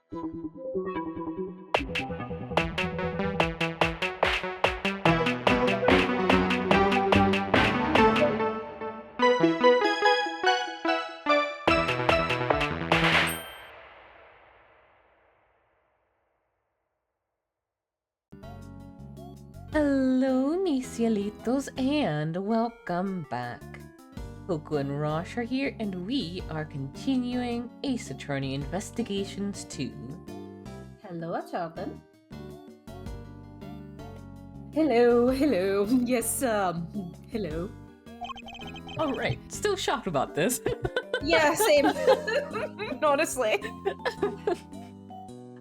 Hello, mis cielitos, and welcome back. Coco and Rosh are here, and we are continuing Ace Attorney Investigations 2. Hello, Chapin. Hello. Yes, hello. Alright, still shocked about this. Yeah, same. Honestly.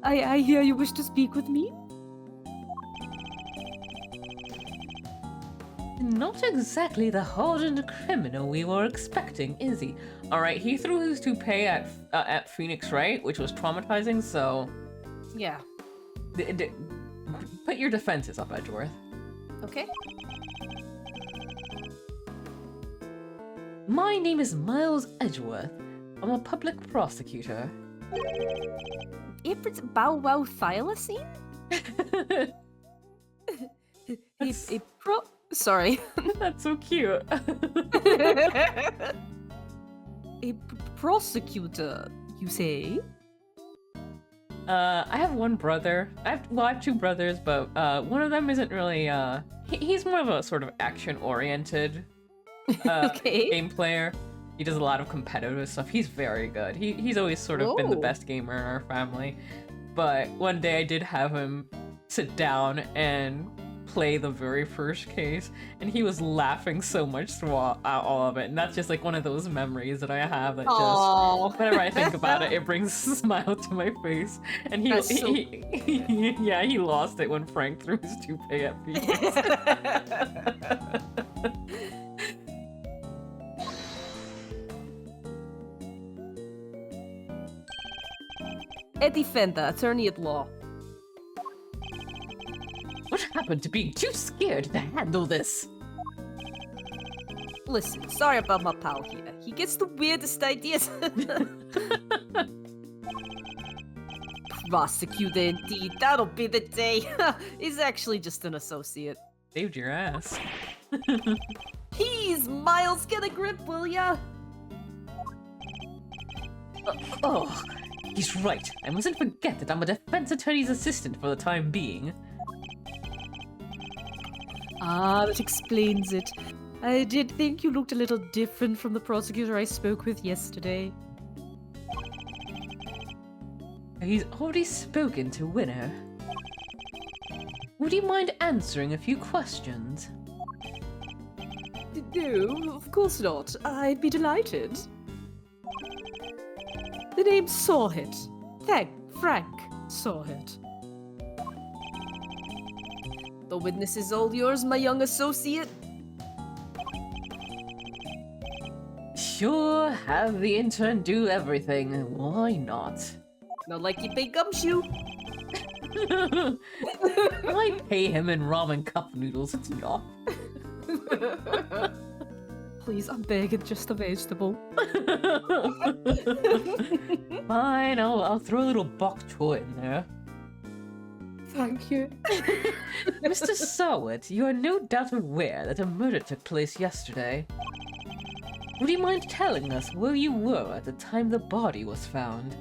I hear you wish to speak with me? Not exactly the hardened criminal we were expecting, is he? Alright, he threw his toupee at Phoenix, right? Which was traumatizing, so... Yeah. Put your defenses up, Edgeworth. Okay. My name is Miles Edgeworth. I'm a public prosecutor. Aprons bow wow thylacine? Sorry. That's so cute. A prosecutor, you say? I have one brother. I have two brothers, but one of them isn't really, he's more of a sort of action-oriented Okay. game player. He does a lot of competitive stuff. He's very good. He's always sort of been the best gamer in our family. But one day I did have him sit down and play the very first case, and he was laughing so much throughout all of it, and that's just like one of those memories that I have that just whenever I think about it, it brings a smile to my face. And he lost it when Frank threw his toupee at Phoenix. Eddie Fender, attorney at law. What happened to being too scared to handle this? Listen, sorry about my pal here. He gets the weirdest ideas. Prosecutor indeed, that'll be the day. He's actually just an associate. Saved your ass. Please, Miles, get a grip, will ya? Oh, he's right. I mustn't forget that I'm a defense attorney's assistant for the time being. Ah, that explains it. I did think you looked a little different from the prosecutor I spoke with yesterday. He's already spoken to Winner. Would you mind answering a few questions? No, of course not. I'd be delighted. The name's Sawhit. Frank Sawhit. The witness is all yours, my young associate. Sure, have the intern do everything. Why not? Not like you pay gumshoe. I pay him in ramen cup noodles, it's not. Please, I'm begging, just a vegetable. Fine, I'll throw a little bok choy in there. Thank you. Mr. Sawhit, you are no doubt aware that a murder took place yesterday. Would you mind telling us where you were at the time the body was found?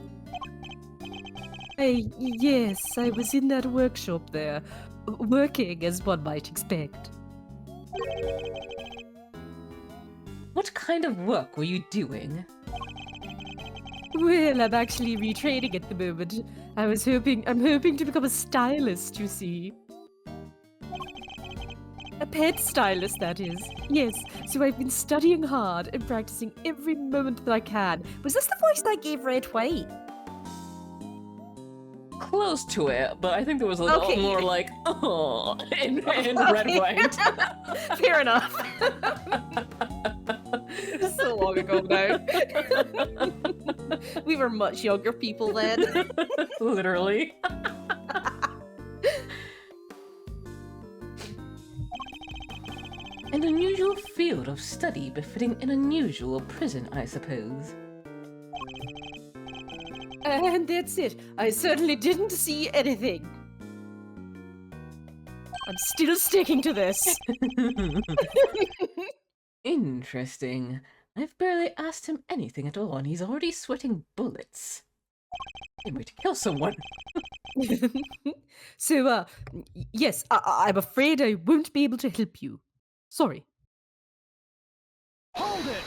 Yes, I was in that workshop there, working as one might expect. What kind of work were you doing? Well, I'm actually retraining at the moment. I'm hoping to become a stylist, you see. A pet stylist, that is. Yes, so I've been studying hard and practicing every moment that I can. Was this the voice I gave Red White? Close to it, but I think there was a little more like, oh, in red white. Fair enough. So long ago now. We were much younger people then. Literally. An unusual field of study befitting an unusual prison, I suppose. And that's it. I certainly didn't see anything. I'm still sticking to this. Interesting. I've barely asked him anything at all, and he's already sweating bullets. Can't wait to kill someone. So, yes, I'm afraid I won't be able to help you. Sorry. Hold it!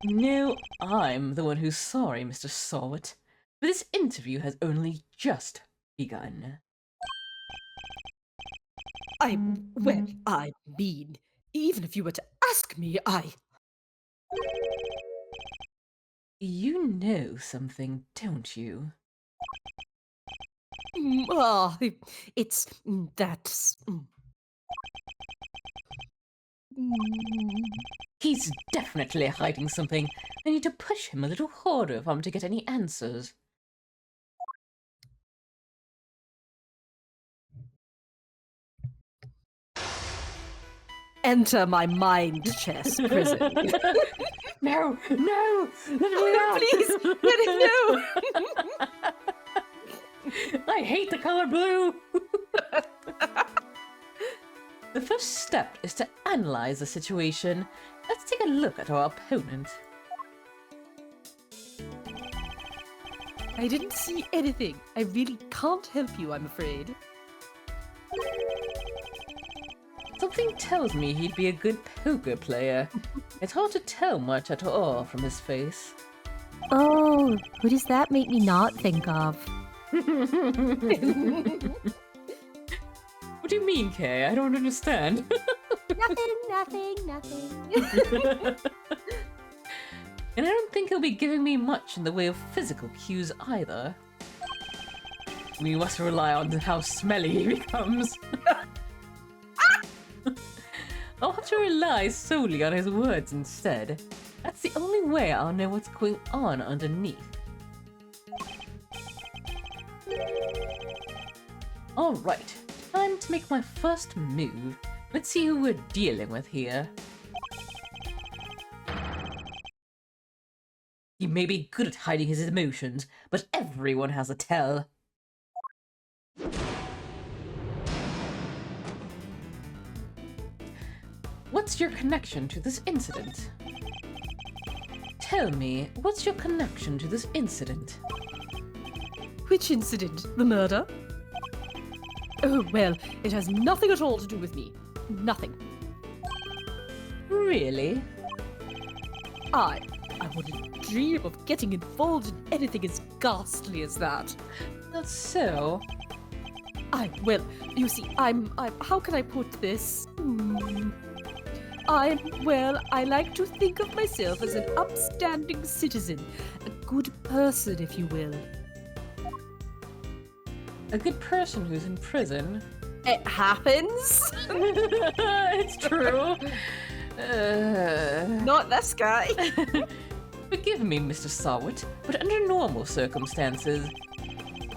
No, I'm the one who's sorry, Mr. Sawit. But this interview has only just begun. Well, I mean, even if you were to ask me, You know something, don't you? it's that's. He's definitely hiding something. I need to push him a little harder if I'm to get any answers. Enter my mind chess prison. No, no, let me out. Please, let it know. I hate the color blue. The first step is to analyze the situation. Let's take a look at our opponent. I didn't see anything. I really can't help you, I'm afraid. Something tells me he'd be a good poker player. It's hard to tell much at all from his face. Oh, who does that make me not think of? What do you mean, Kay? I don't understand. Nothing. And I don't think he'll be giving me much in the way of physical cues either. We must rely on how smelly he becomes. I'll have to rely solely on his words instead. That's the only way I'll know what's going on underneath. Alright, time to make my first move. Let's see who we're dealing with here. He may be good at hiding his emotions, but everyone has a tell. What's your connection to this incident? Tell me, what's your connection to this incident? Which incident? The murder? Oh, well, it has nothing at all to do with me. Nothing. Really? I wouldn't dream of getting involved in anything as ghastly as that. That's so. Well, you see, how can I put this? I like to think of myself as an upstanding citizen, a good person, if you will. A good person who's in prison. It happens. It's true. Not this guy. Forgive me, Mr. Sawit, but under normal circumstances,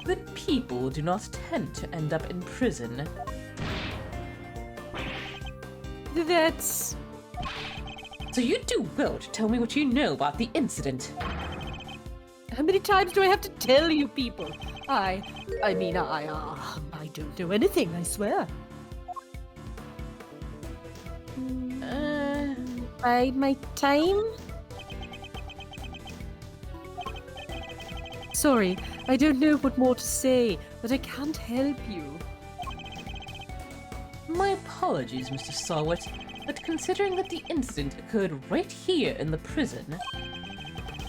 good people do not tend to end up in prison. That's... So you do well to tell me what you know about the incident. How many times do I have to tell you people? I don't know anything, I swear. Bide my time? Sorry, I don't know what more to say, but I can't help you. My apologies, Mr. Sawit, but considering that the incident occurred right here in the prison,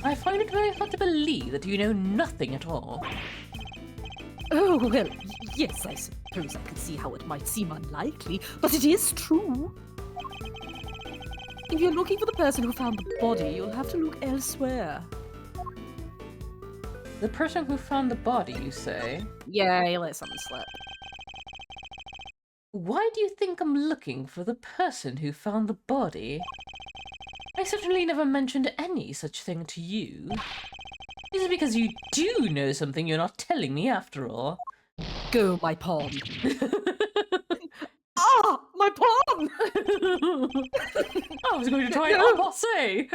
I find it very hard to believe that you know nothing at all. Oh, well, yes, I suppose I can see how it might seem unlikely, but it is true. If you're looking for the person who found the body, you'll have to look elsewhere. The person who found the body, you say? Yeah, you let something slip. Why do you think I'm looking for the person who found the body? I certainly never mentioned any such thing to you. Is it because you do know something you're not telling me after all? Go, my pawn. Ah, my pawn! I was going to try an say.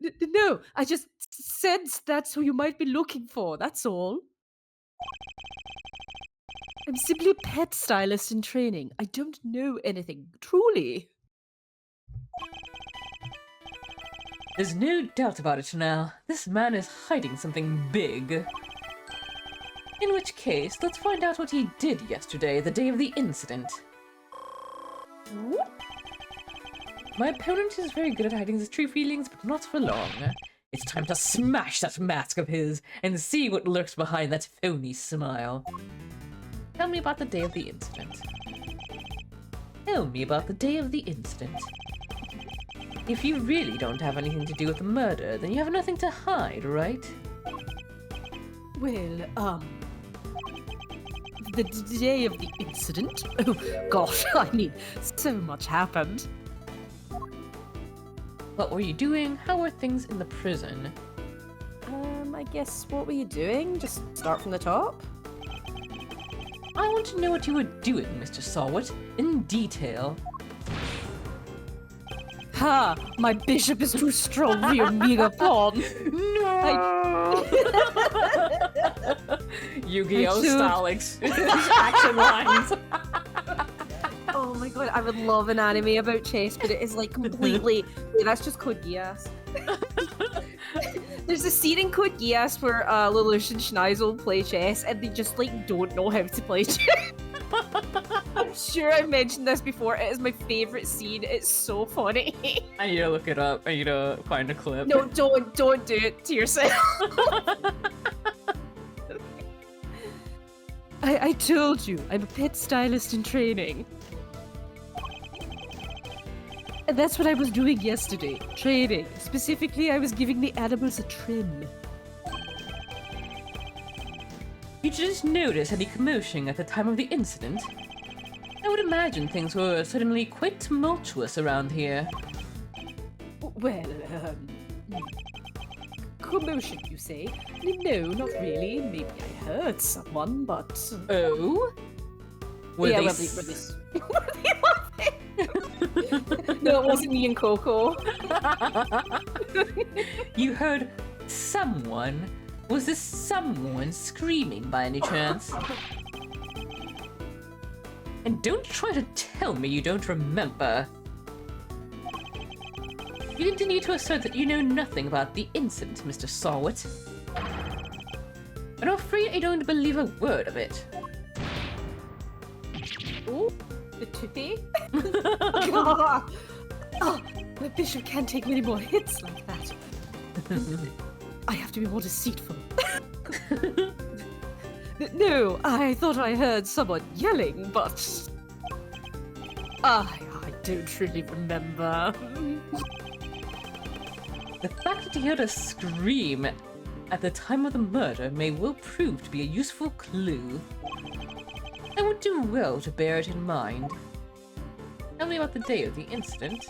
No, I just sensed that's who you might be looking for, that's all. I'm simply a pet stylist in training. I don't know anything, truly. There's no doubt about it now. This man is hiding something big. In which case, let's find out what he did yesterday, the day of the incident. My opponent is very good at hiding his true feelings, but not for long. It's time to smash that mask of his and see what lurks behind that phony smile. Tell me about the day of the incident. Tell me about the day of the incident. If you really don't have anything to do with the murder, then you have nothing to hide, right? Well, the day of the incident? Oh, gosh, I mean, so much happened. What were you doing? How were things in the prison? I guess what were you doing? Just start from the top? I want to know what you were doing, Mr. Sawat, in detail. Ha! My bishop is too strong for your meager pawn. No! Yu-Gi-Oh! Style action lines. Oh my god, I would love an anime about chess, but it is like completely. Wait, that's just Code Geass. There's a scene in Code Geass where Lelouch and Schneisel play chess, and they just like don't know how to play chess. I'm sure I've mentioned this before. It is my favorite scene. It's so funny. I need to look it up. I need to find a clip. No, don't do it to yourself. I told you, I'm a pet stylist in training. And that's what I was doing yesterday, training. Specifically, I was giving the animals a trim. You just notice any commotion at the time of the incident? I would imagine things were suddenly quite tumultuous around here. Well, commotion, you say? No, not really. Maybe I heard someone, but... Oh? Were yeah, they were they laughing? No, it wasn't me and Coco. You heard someone? Was this someone screaming by any chance? And don't try to tell me you don't remember. You continue to assert that you know nothing about the incident, Mr. Sawat. I'm afraid I don't believe a word of it. Oh, the toupee? God. Oh, my bishop can't take many more hits like that. I have to be more deceitful. No, I thought I heard someone yelling, but... I don't really remember. The fact that you heard a scream at the time of the murder may well prove to be a useful clue. I would do well to bear it in mind. Tell me about the day of the incident.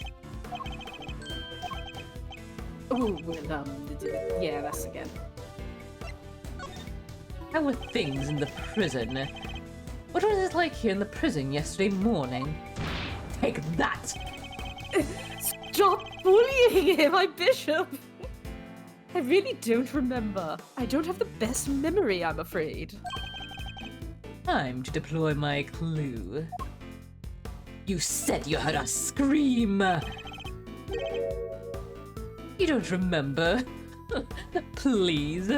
Oh, well, yeah, that's again. How were things in the prison? What was it like here in the prison yesterday morning? Take that! Stop bullying him, my bishop! I really don't remember. I don't have the best memory, I'm afraid. Time to deploy my clue. You said you heard a scream! You don't remember? Please?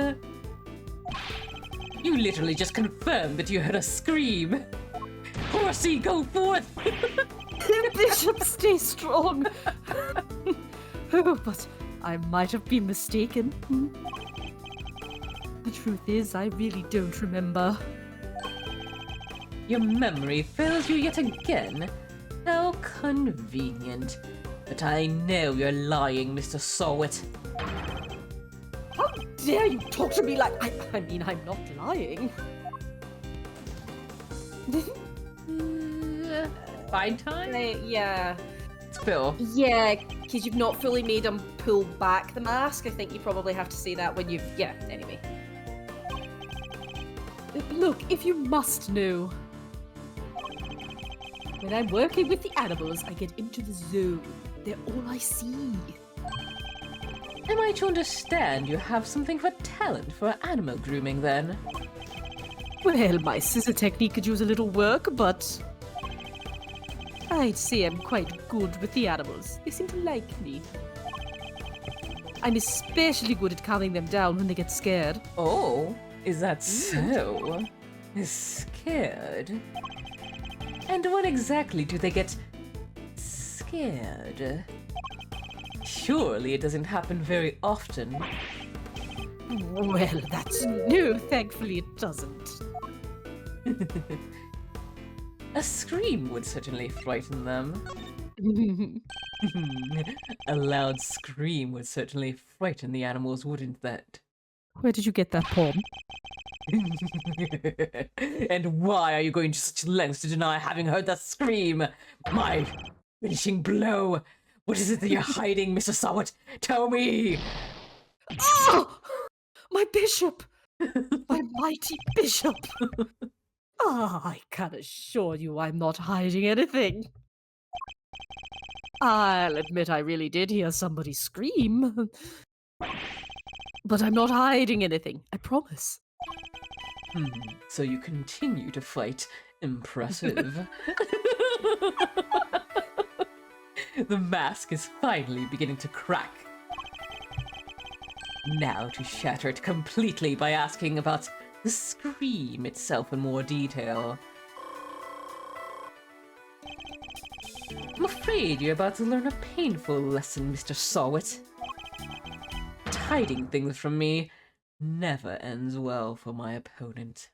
You literally just confirmed that you heard a scream! Horsey, go forth! Bishop, stay strong! Oh, but I might have been mistaken. The truth is, I really don't remember. Your memory fails you yet again? How convenient. But I know you're lying, Mr. Sawat. How dare you talk to me like... I mean, I'm not lying. Fine time? Yeah. Spill. Yeah, because you've not fully made him pull back the mask. I think you probably have to say that when you've... Yeah, anyway. Look, if you must know. When I'm working with the animals, I get into the zone. They're all I see. Am I to understand you have something of a talent for animal grooming, then? Well, my scissor technique could use a little work, but I'd say I'm quite good with the animals. They seem to like me. I'm especially good at calming them down when they get scared. Oh, is that so? Scared? And when exactly do they get scared? Surely it doesn't happen very often. Well, that's no, thankfully it doesn't. A scream would certainly frighten them. A loud scream would certainly frighten the animals, wouldn't that? Where did you get that poem? And why are you going to such lengths to deny having heard that scream? My finishing blow. What is it that you're hiding, Mr. Sawat? Tell me! Oh! My bishop! My mighty bishop! Ah, I can assure you I'm not hiding anything. I'll admit I really did hear somebody scream. But I'm not hiding anything, I promise. So you continue to fight. Impressive. The mask is finally beginning to crack. Now to shatter it completely by asking about the scream itself in more detail. I'm afraid you're about to learn a painful lesson, Mr. Sawat. Hiding things from me never ends well for my opponent.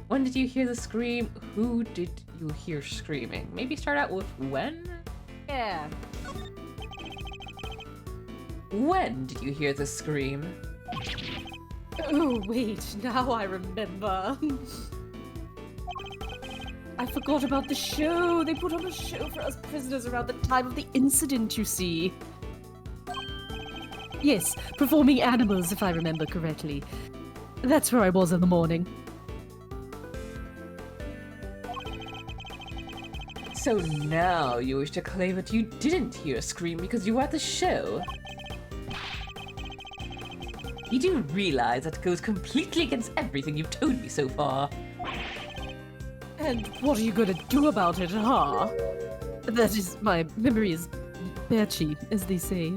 When did you hear the scream? Who did you hear screaming? Maybe start out with when? Yeah. When did you hear the scream? Oh, wait, now I remember. I forgot about the show. They put on a show for us prisoners around the time of the incident, you see. Yes, performing animals, if I remember correctly. That's where I was in the morning. So now you wish to claim that you didn't hear a scream because you were at the show? You do realize that goes completely against everything you've told me so far. And what are you gonna do about it, huh? That is, my memory is patchy, as they say.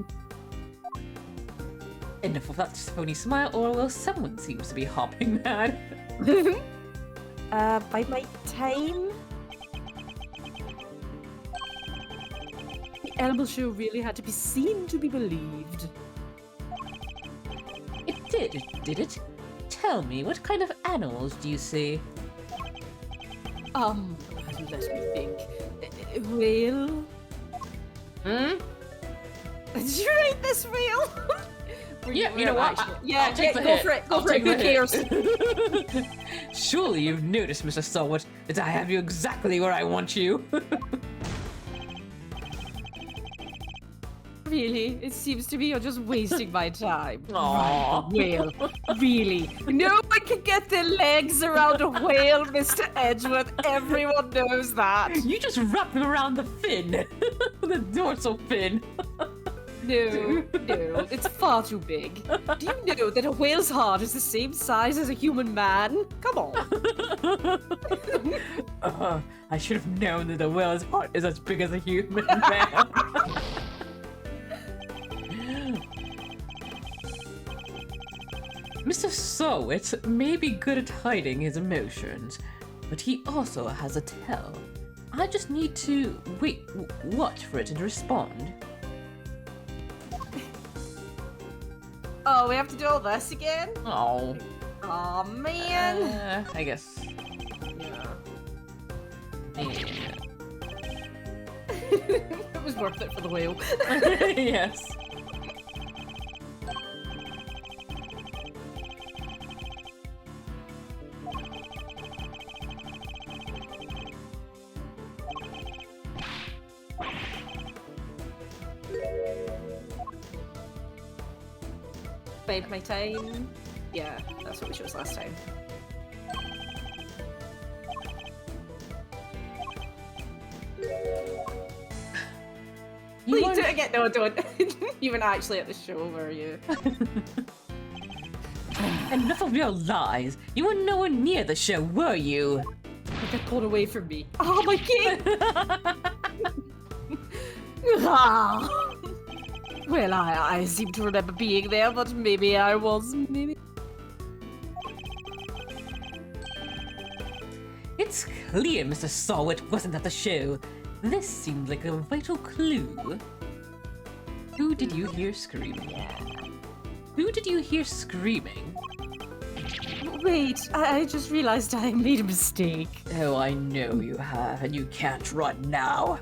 Enough of that phony smile, or will someone seems to be hopping mad. By my time? The animal show really had to be seen to be believed. It did it? Tell me, what kind of animals do you see? Let me think. Whale? Hmm? Did you rate this whale? Yeah, you know what? Yeah, go for it. Go for it. Who cares? Surely you've noticed, Mr. Sawat, that I have you exactly where I want you. Really? It seems to me you're just wasting my time. Aww. Whale. Really? No one can get their legs around a whale, Mr. Edgeworth. Everyone knows that. You just wrap them around the fin. The dorsal fin. No, it's far too big. Do you know that a whale's heart is the same size as a human man? Come on. I should have known that a whale's heart is as big as a human man. Mr. Sawat may be good at hiding his emotions, but he also has a tell. I just need to watch for it to respond. Oh, we have to do all this again? Oh. Aw, man. I guess. Yeah. It was worth it for the whale. Yes. Bide my time. Yeah, that's what we chose last time. Please do it again. No, don't. You weren't actually at the show, were you? Enough of your lies. You were nowhere near the show, were you? Get that pulled away from me. Oh, my king! Ah. Well, I seem to remember being there, but maybe I was, maybe... It's clear Mr. Sawit wasn't at the show. This seemed like a vital clue. Who did you hear screaming? Who did you hear screaming? Wait, I just realized I made a mistake. Oh, I know you have, and you can't run now.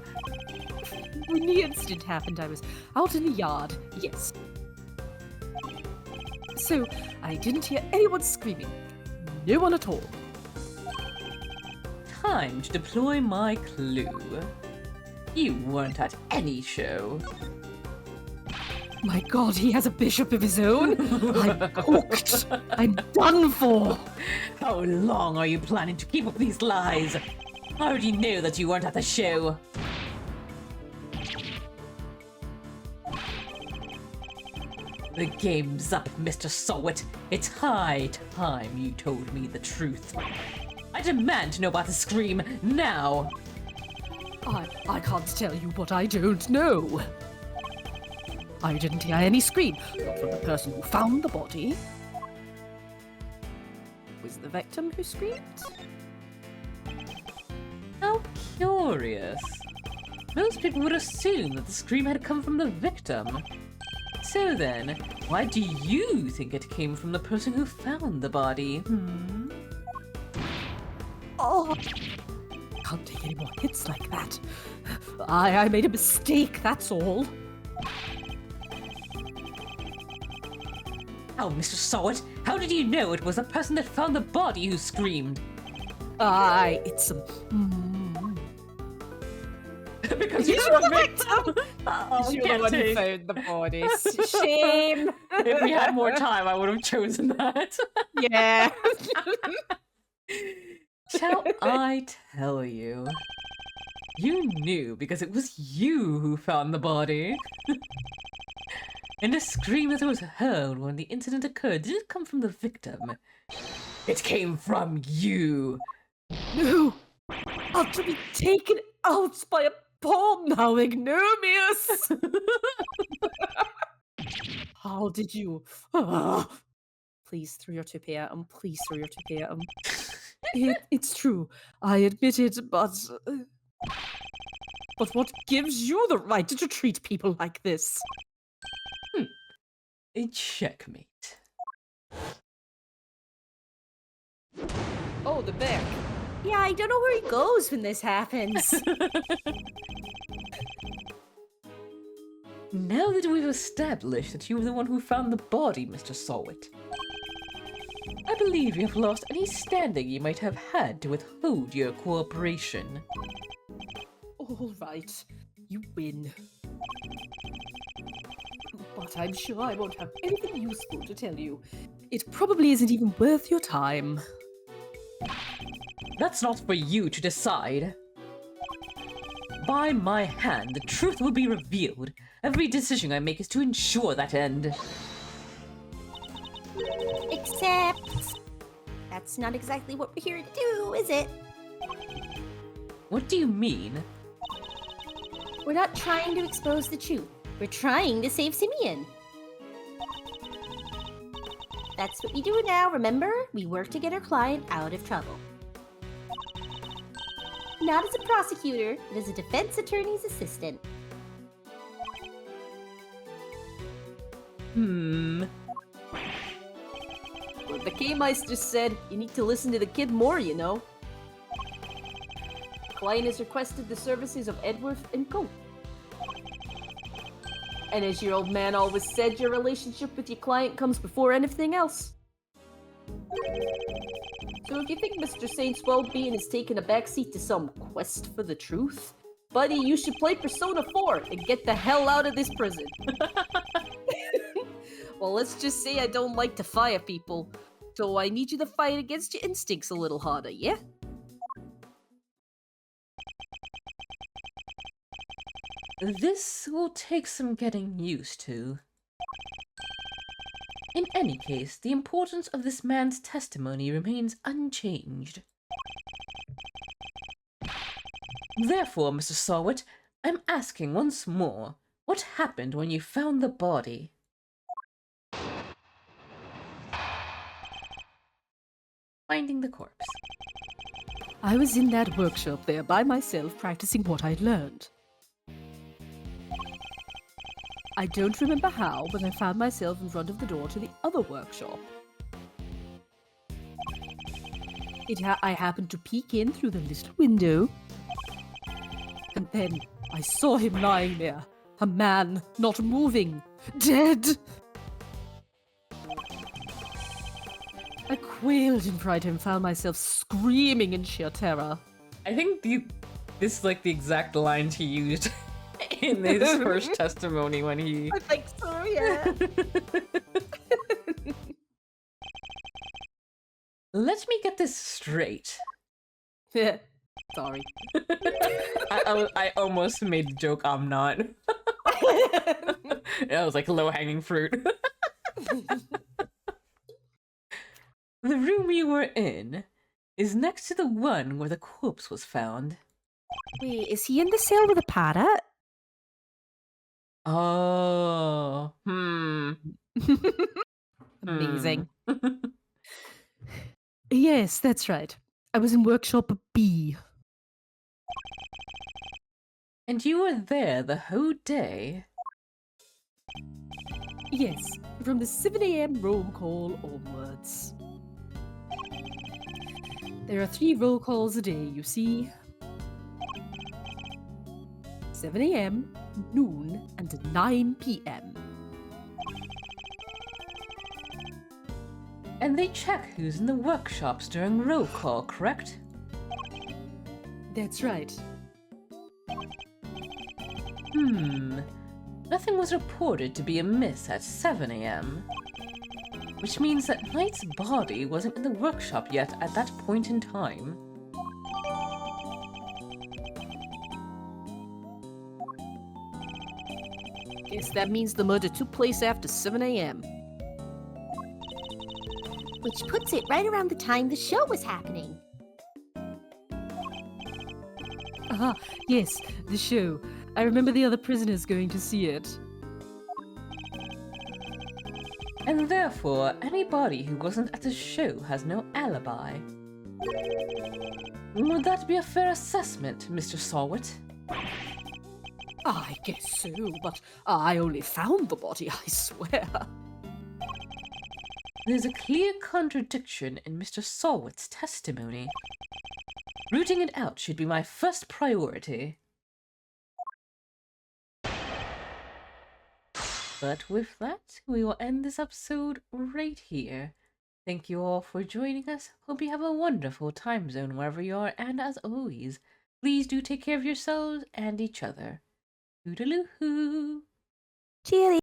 When the incident happened, I was out in the yard, yes. So, I didn't hear anyone screaming. No one at all. Time to deploy my clue. You weren't at any show. My god, he has a bishop of his own? I'm cooked. I'm done for. How long are you planning to keep up these lies? I already know that you weren't at the show. The game's up, Mr. Sawit. It's high time you told me the truth. I demand to know about the scream now. I can't tell you what I don't know. I didn't hear any scream, not from the person who found the body. Was the victim who screamed? How curious. Most people would assume that the scream had come from the victim. So then, why do you think it came from the person who found the body? Oh, can't take any more hits like that. I made a mistake, that's all. Oh, Mr. Sawit, how did you know it was the person that found the body who screamed? It's Because you're you're the a victim! Oh, you're the one who found the body. Shame. If we had more time, I would have chosen that. Yeah. Shall I tell you? You knew because it was you who found the body. And the scream that was heard when the incident occurred didn't come from the victim. It came from you. No. After be taken out by a bomb now, ignominious. How did you? Please throw your toupee at him. Please throw your toupee at him. It's true. I admit it, but what gives you the right to treat people like this? A checkmate. Oh, the bear. Yeah, I don't know where he goes when this happens. Now that we've established that you were the one who found the body, Mr. Sawit, I believe you have lost any standing you might have had to withhold your cooperation. All right, you win. But I'm sure I won't have anything useful to tell you. It probably isn't even worth your time. That's not for you to decide. By my hand, the truth will be revealed. Every decision I make is to ensure that end. Except... that's not exactly what we're here to do, is it? What do you mean? We're not trying to expose the truth. We're trying to save Simeon. That's what we do now, remember? We work to get our client out of trouble. Not as a prosecutor, but as a defense attorney's assistant. Well, the K-Meister said you need to listen to the kid more, you know. The client has requested the services of Edworth & Co. And as your old man always said, your relationship with your client comes before anything else. So if you think Mr. Saint's well-being is taking a backseat to some quest for the truth, buddy, you should play Persona 4 and get the hell out of this prison. Well, let's just say I don't like to fire people, so I need you to fight against your instincts a little harder, yeah? This will take some getting used to. In any case, the importance of this man's testimony remains unchanged. Therefore, Mr. Sawit, I'm asking once more, what happened when you found the body? Finding the corpse. I was in that workshop there by myself practicing what I'd learned. I don't remember how, but I found myself in front of the door to the other workshop. I happened to peek in through the little window, and then I saw him lying there, a man not moving, dead. I quailed in fright and found myself screaming in sheer terror. I think this is like the exact lines he used in his first testimony when he... I think so, yeah. Let me get this straight. Sorry. I almost made the joke, I'm not. That was like low-hanging fruit. The room you were in is next to the one where the corpse was found. Wait, is he in the cell with a parrot? Oh, Amazing. Yes, that's right. I was in workshop B. And you were there the whole day? Yes, from the 7 a.m. roll call onwards. There are 3 roll calls a day, you see. 7 a.m., noon, and 9 p.m. And they check who's in the workshops during roll call, correct? That's right. Nothing was reported to be amiss at 7 a.m. Which means that Knight's body wasn't in the workshop yet at that point in time. Guess that means the murder took place after 7 a.m. Which puts it right around the time the show was happening. Ah, yes, the show. I remember the other prisoners going to see it. And therefore, anybody who wasn't at the show has no alibi. Would that be a fair assessment, Mr. Sawit? I guess so, but I only found the body, I swear. There's a clear contradiction in Mr. Sawit's testimony. Rooting it out should be my first priority. But with that, we will end this episode right here. Thank you all for joining us. Hope you have a wonderful time zone wherever you are, and as always, please do take care of yourselves and each other. Toodaloo-hoo! Cheerio!